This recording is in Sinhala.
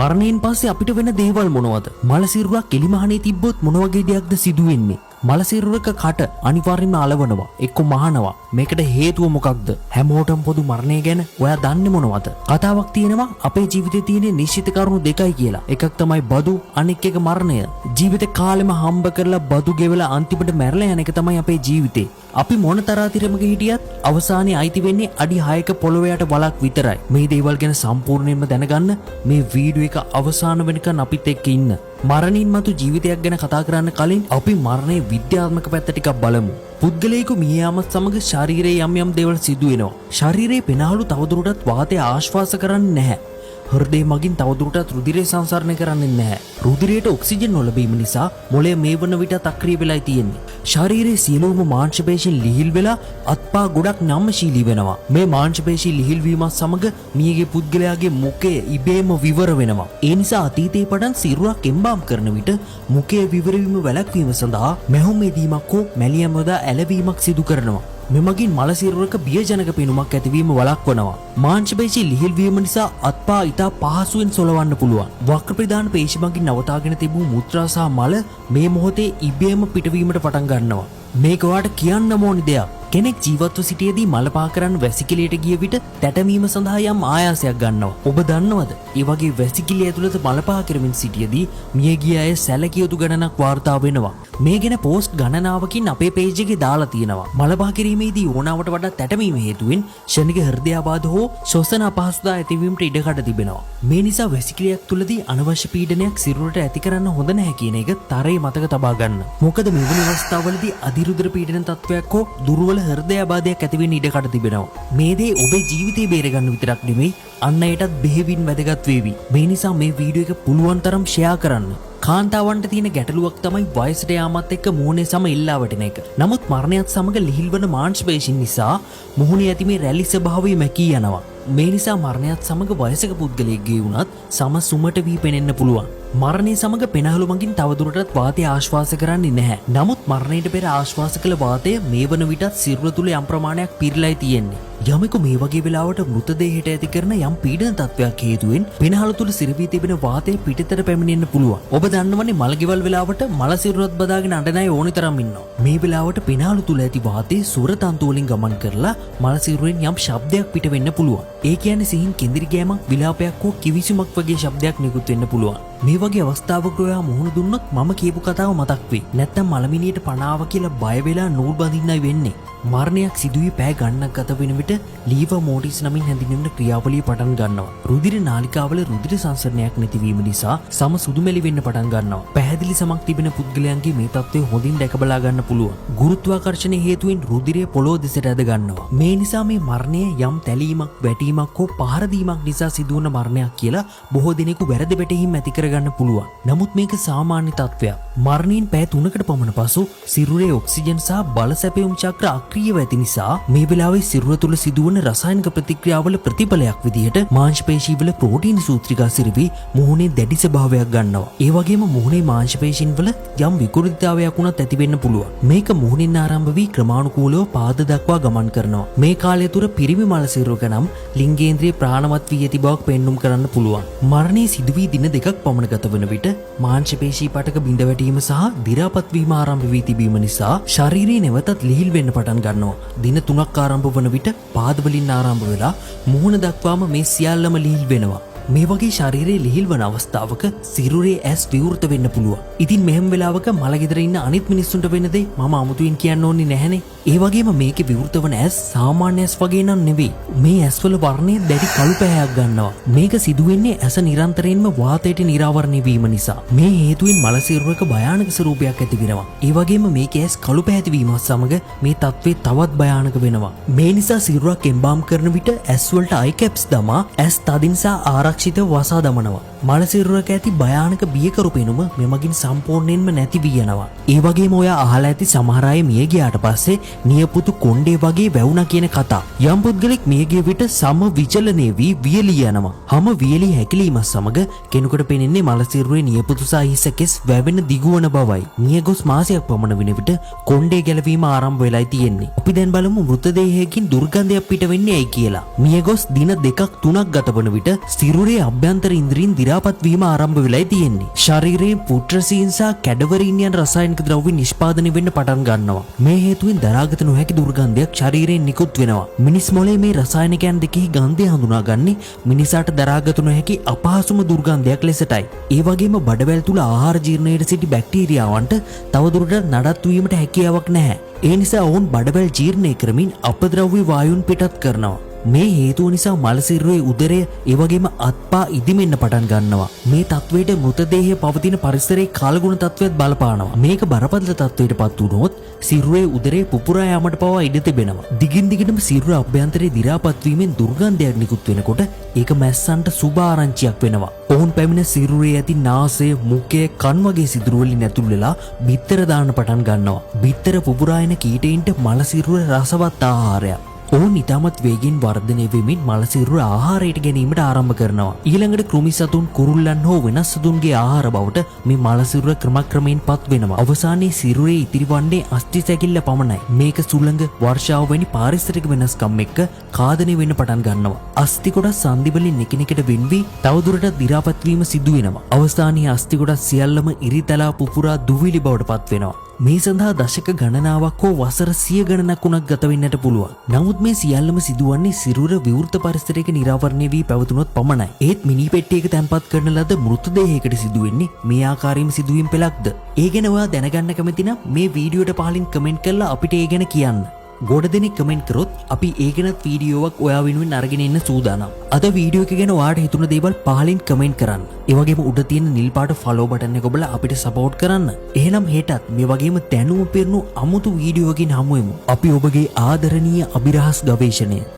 මරණයෙන් පස්සේ අපිට වෙන දේවල් මොනවද? මලසිරුරක් එලිමහනේ තිබ්බොත් මොන වගේ දෙයක්ද සිදු වෙන්නේ? මලසිරුරක කට අනිවාර්යයෙන්ම අලවනවා, එක්ක මහනවා. මේකට හේතුව මොකක්ද? හැමෝටම පොදු මරණය ගැන ඔයා දන්නේ මොනවද? කතාවක් තියෙනවා අපේ ජීවිතේ තියෙන නිශ්චිත කරුණු දෙකයි කියලා. එකක් තමයි බදු, අනෙක් එක මරණය. ජීවිත කාලෙම හම්බ කරලා බදු ගෙවලා අන්තිමට මැරලා යන එක තමයි අපේ ජීවිතේ. අපි මොන තරාතිරමක හිටියත් අවසානයේ අයිති වෙන්නේ අඩි 6ක පොළොවේ යට වලක් විතරයි. මේ දේවල් ගැන සම්පූර්ණයෙන්ම දැනගන්න මේ වීඩියෝ එක අවසාන වෙනකන් අපිත් එක්ක ඉන්න. මරණින් මතු ජීවිතයක් ගැන කතා කරන්න කලින් අපි මරණයේ විද්‍යාත්මක පැත්ත ටිකක් බලමු. පුද්ගලයෙකු මිය යාමත් සමග ශරීරයේ යම් යම් දේවල් සිදු වෙනවා. ශරීරයේ පෙනහළු තවදුරටත් වාතය ආශ්වාස කරන්නේ නැහැ. හෘදය මගින් තවදුරටත් රුධිරය සංසරණය කරන්නේ නැහැ. රුධිරයට ඔක්සිජන් නොලැබීම නිසා මොළය මේ වන විට අක්‍රිය වෙලායි තියෙන්නේ. ශරීරයේ සියලුම මාංශ පේශීන් ලිහිල් වෙලා අත්පා ගොඩක් නම්‍යශීලී වෙනවා. මේ මාංශ පේශී ලිහිල් වීමත් සමග මියගේ පුද්ගලයාගේ මුඛය ඉබේම විවර වෙනවා. ඒ නිසා අතීතයේ පටන් සිරුරක් එම්බාම් කරන විට මුඛයේ විවර වීම වැළැක්වීම සඳහා මැහුම් එදීමක් හෝ මැලියම් යොදා ඇලවීමක් සිදු කරනවා. මෙමගින් මලසිරුරක බියජනක පෙනුමක් ඇතිවීම වළක්වනවා. මාංශ පේශී ලිහිල් වීම නිසා අත්පා ඉතා පහසුවෙන් සොලවන්න පුළුවන්. වක්‍ර ප්‍රධාන පේශි මගින් නවතාගෙන තිබූ මුත්‍රා සහ මල මේ මොහොතේ ඉබේම පිටවීමට පටන් ගන්නවා. මේක ඔයාලට කියන්න ඕනි දෙයක්. කෙනෙක් ජීවත්ව සිටියේදී මල පහ කරන්න වැසිකිළියට ගිය විට තැටමීම සඳහා යම් ආයාසයක් ගන්නවා. ඔබ දන්නවද? ඒ වගේ වැසිකිළිය ඇතුළත මල පහ කරමින් සිටියේදී මියගිය අය සැලකිය යුතු ගණනක් වාර්තා වෙනවා. මේ ගැන පෝස්ට් ගණනාවකින් අපේ පේජ් එකේ දාලා තියෙනවා. මල පහ කිරීමේදී ඕනාවට වඩා තැටමීම හේතුවෙන් ක්ෂණික හෘදයාබාධ හෝ ශ්වසන අපහසුතාව ඇතිවීමට ඉඩකඩ තිබෙනවා. මේ නිසා වැසිකිළියක් තුලදී අනවශ්‍ය පීඩනයක් සිරුරට ඇති කරන්න හොඳ නැහැ කියන එක තරයේ මතක තබා ගන්න. මොකද මෙවැනි අවස්ථාවලදී අධිරුධිර පීඩන තත්වයක් හෝ දුර්වල හෘදයාබාධයක් ඇති වෙන්න ඉඩකඩ තිබෙනවා. මේ දේ ඔබේ ජීවිතේ බේරගන්න විතරක් නෙමෙයි අන් අයටත් බෙහෙවින් වැදගත් වේවි. මේ නිසා මේ වීඩියෝ එක පුළුවන් තරම් ෂෙයා කරන්න. කාන්තාවන්ට තියෙන ගැටලුවක් තමයි වයසට යාමත් එක්ක මුහුණේ සම ඉල්ලා වටින එක. නමුත් මරණයත් සමග ලිහිල් වන මාංශ පේශීන් නිසා මුහුණේ ඇති මේ රැලි ස්වභාවය මැකී යනවා. මේ නිසා මරණයත් සමග වයසක පුද්ගලයෙක්ගේ වුණත් සම සුමට වී පෙනෙන්න පුළුවන්. මරණය සමග පෙනහළු මගින් තවදුරටත් වාතය ආශ්වාස කරන්නේ නැහැ. නමුත් මරණයට පෙර ආශ්වාස කළ වාතය මේ වන විටත් සිරුර තුල යම් ප්‍රමාණයක් පිරීලායි තියෙන්නේ. යමෙකු මේ වගේ වෙලාවට මෘතදේහයට ඇති කරන යම් පීඩන තත්වයක් හේතුවෙන් පෙනහළු තුල සිරවී තිබෙන වාතය පිටතට පැමිණෙන්න පුළුවන්. ඔබ දන්නවනේ මල්ගෙවල් වෙලාවට මල සිරුරත් බදාගෙන අඬන අය ඕනි තරම් ඉන්නවා. මේ වෙලාවට පෙනහළු තුල ඇති වාතය සුර තන්තු වලින් ගමන් කරලා මල සිරුරෙන් යම් ශබ්දයක් පිට වෙන්න පුළුවන්. ඒ කියන්නේ සිහින් කෙඳිරි ගෑමක්, විලාපයක් හෝ කිවිසුමක් වගේ ශබ්දයක් නිකුත් වෙන්න පුළුවන්. මේ වගේ අවස්ථාවක ඔයා මුහුණ දුන්නොත් මම කියපු කතාව මතක් වෙයි. නැත්තම් මලමිනියට පනාව කියලා බය වෙලා නූල් බඳින්නයි වෙන්නේ. මරණයක් සිදුවී පැය ගණනක් ගත වෙන විට ලීවර් මෝටිස් නමින් හැඳින්වෙන ක්‍රියාවලිය පටන් ගන්නවා. රුධිර නාලිකාවල රුධිර සංසරණයක් නැතිවීම නිසා සම සුදුමැලි වෙන්න පටන් ගන්නවා. පැහැදිලි සමක් තිබෙන පුද්ගලයන්ගේ මේ තත්ත්වය හොඳින් දැක බලා ගන්න පුළුවන්. ගුරුත්වාකර්ෂණ හේතුවෙන් රුධිරය පොළොව දෙසට ඇද ගන්නවා. මේ නිසා මේ මරණය යම් තැලීමක්, වැටීමක් හෝ පහර දීමක් නිසා සිදුවන මරණයක් කියලා බොහෝ දෙනෙකු වැරදි වැටහීම් ඇති කරගන්න පුළුවන්. නමුත් මේක සාමාන්‍ය තත්ත්වයක්. මරණයෙන් පැය 3කට පමණ පසු සිරුරේ ඔක්සිජන් සහ බල සැපයුම් චක්‍ර අක්‍රියව ඇති නිසා මේ වෙලාවේ සිරුර තුල සිදුවන රසායනික ප්‍රතික්‍රියාවල ප්‍රතිඵලයක් විදිහට මාංශ පේශීවල ප්‍රෝටීන් සූත්‍රිකා සිරවි මුහුණේ දැඩි ස්වභාවයක් ගන්නවා. ඒ වගේම මුහුණේ මාංශ පේශීන් වල යම් විකෘතිතාවයක් වුණත් ඇති වෙන්න පුළුවන්. මේක මුහුණින් ආරම්භ වී ක්‍රමානුකූලව පාද දක්වා ගමන් කරනවා. මේ කාලය තුර පිරිමි මල සිරුරක නම් ලිංගේන්ද්‍රිය ප්‍රාණවත් වී ඇති බවක් පෙන්눔 කරන්න පුළුවන්. මරණයේ සිදුවී දින 2ක් පමණ ගත වන විට මාංශ පේශී පටක බිඳ වැටීම සහ දි รา පත් වීම ආරම්භ වී තිබීම නිසා ශරීරය නැවතත් ලිහිල් වෙන්න පටන් ගන්නවා. දින 3ක් ආරම්භ වන විට පාදවලින් ආරම්භ වෙලා මුහුණ දක්වාම මේ සියල්ලම ලිහිල් වෙනවා. මේ වගේ ශරීරයේ ලිහිල් වන අවස්ථාවක සිරුරේ ඇස් විවෘත වෙන්න පුළුවන්. ඉතින් මෙහෙම වෙලාවක මලගෙදර ඉන්න අනිත් මිනිස්සුන්ට වෙන දේ මම අමුතුවෙන් කියන්න ඕනේ නැහනේ. ඒ වගේම මේකේ විවෘත වන ඇස් සාමාන්‍ය ඇස් වගේ නන් නෙවෙයි. මේ ඇස්වල වර්ණය දැඩි කළු පැහැයක් ගන්නවා. මේක සිදුවෙන්නේ ඇස නිරන්තරයෙන්ම වාතයට නිරාවරණය වීම නිසා. මේ හේතුවෙන් මල සිරුරක භයානක ස්වරූපයක් ඇති වෙනවා. ඒ වගේම මේකේ ඇස් කළු පැහැති වීමත් සමග මේ තත්ත්වය තවත් භයානක වෙනවා. මේ නිසා සිරුරක් එම්බාම් කරන විට ඇස් වලට අයි කැප්ස් දමා ඇස් තදින් සහ ආරක්ෂිතව වසා දමනවා. මල සිරුරක ඇති භයානක බියකරු පෙනුම මෙමගින් සම්පූර්ණයෙන්ම නැති වී යනවා. ඒ වගේම ඔයා අහලා ඇති සමහර අය මිය ගියාට පස්සේ නියපොතු කොණ්ඩේ වගේ වැවුණා කියන කතා. යම් පුද්ගලෙක් මිය ගිය විට සම විචලනය වී වියලී යනවා. හැම වියලී හැකිලීම සමග කෙනෙකුට පෙනෙන්නේ මල සිරුරේ නියපොතු සහ හිස කෙස් වැවෙන දිගුවන බවයි. මිය ගොස් මාසයක් පමණ වෙන විට කොණ්ඩේ ගැලවීම ආරම්භ වෙලායි තියෙන්නේ. අපි දැන් බලමු මෘතදේහයකින් දුර්ගන්ධයක් පිට වෙන්නේ ඇයි කියලා. මිය ගොස් දින 2ක් 3ක් ගත වන විට සිරුරේ අභ්‍යන්තර ඉන්ද්‍රියන් දි දි รา පත් වීම ආරම්භ වෙලා තියෙන්නේ. ශරීරයේ පුට්‍රසීන් සහ කැඩවරීන් යන රසායනික ද්‍රව්‍ය නිෂ්පාදනය වෙන්න පටන් ගන්නවා. මේ හේතුවෙන් දරාගත නොහැකි දුර්ගන්ධයක් ශරීරයෙන් නිකුත් වෙනවා. මිනිස් මොළයේ මේ රසායනිකයන් දෙකෙහි ගන්ධය හඳුනාගන්නේ මිනිසාට දරාගත නොහැකි අපහසුම දුර්ගන්ධයක් ලෙසටයි. ඒ වගේම බඩවැල් තුල ආහාර ජීර්ණයට සිටි බැක්ටීරියාවන්ට තවදුරටත් නඩත්තු වීමට හැකියාවක් නැහැ. ඒ නිසා ඔවුන් බඩවැල් ජීර්ණය කරමින් අපද්‍රව්‍ය වායුන් පිටත් කරනවා. මේ හේතුව නිසා මලසිරුරේ උදරය ඒ වගේම අත්පා ඉදිමෙන්න පටන් ගන්නවා. මේ තත්වයට මෘතදේහය පවතින පරිසරයේ කාලගුණ තත්වයක් බලපානවා. මේක බරපතල තත්වයට පත් වුණොත් සිරුරේ උදරයේ පුපුරා යාමට පවා ඉඩ තිබෙනවා. දිගින් දිගටම සිරුර අභ්‍යන්තරයේ දි รา පත් වීමෙන් දුර්ගන්ධයක් නිකුත් වෙනකොට ඒක මැස්සන්ට සුබ ආරංචියක් වෙනවා. ඔවුන් පැමිණ සිරුරේ ඇති නාසය, මුඛය, කන් වගේ සිදුරු වලින් ඇතුල් වෙලා බිත්තර දාන්න පටන් ගන්නවා. බිත්තර පුපුරා එන කීටයින්ට මලසිරුර රසවත් ආහාරයක්. ඔවුන් ඉතාමත් වේගෙන් වර්ධනය වෙමින් මලසිරුර ආහාරයට ගැනීමට ආරම්භ කරනවා. ඊළඟට කෘමි සතුන්, කුරුල්ලන් හෝ වෙනස් සතුන්ගේ ආහාර බවට මේ මලසිරුර ක්‍රමක්‍රමයෙන් පත් වෙනවා. අවසානයේ සිරුරේ ඉතිරිවන්නේ අස්ථි සැකිල්ල පමණයි. මේක සුළඟ, වර්ෂාව වැනි පාරිසරික වෙනස්කම් එක්ක කාදනය වෙන්න පටන් ගන්නවා. අස්ථි කොටස් සන්ධි වලින් එකිනෙකට වෙන් වී තවදුරටත් දි รา පත් වීම සිදු වෙනවා. අවසානයේ අස්ථි කොටස් සියල්ලම ඉරිතලා පුපුරා දුවිලි බවට පත් වෙනවා. මේ සඳහා දශක ගණනාවක් හෝ වසර 100 ගණනක් වුණත් ගත වෙන්නට පුළුවන්. නමුත් මේ සියල්ලම සිදුවන්නේ සිරුර විවෘත පරිසරයක නිරාවරණය වී පැවතුනොත් පමණයි. ඒත් මිනි පෙට්ටියක තැන්පත් කරන ලද මෘතදේහයකට සිදුවෙන්නේ මේ ආකාරයෙන්ම සිදුවීම් පෙළක්ද? ඒ ගැන ඔයා දැනගන්න කැමති නම් මේ වීඩියෝට පහලින් කමෙන්ට් කරලා අපිට ඒ ගැන කියන්න. ගොඩ දෙනෙක් කමෙන්ට් කරොත් අපි ඒ ගැනත් වීඩියෝවක් ඔයා වෙනුවෙන් අරගෙන එන්න සූදානම්. අද වීඩියෝ එක ගැන ඔයාට හිතුණ දේවල් පහලින් කමෙන්ට් කරන්න. ඒ වගේම උඩ තියෙන නිල් පාට ෆලෝ බටන් එක ඔබලා අපිට සපෝට් කරන්න. එහෙනම් හෙටත් මේ වගේම දැනුම පිරුණු අමුතු වීඩියෝකින් හමු වෙමු. අපි ඔබගේ ආදරණීය අභිරහස් ගවේෂණය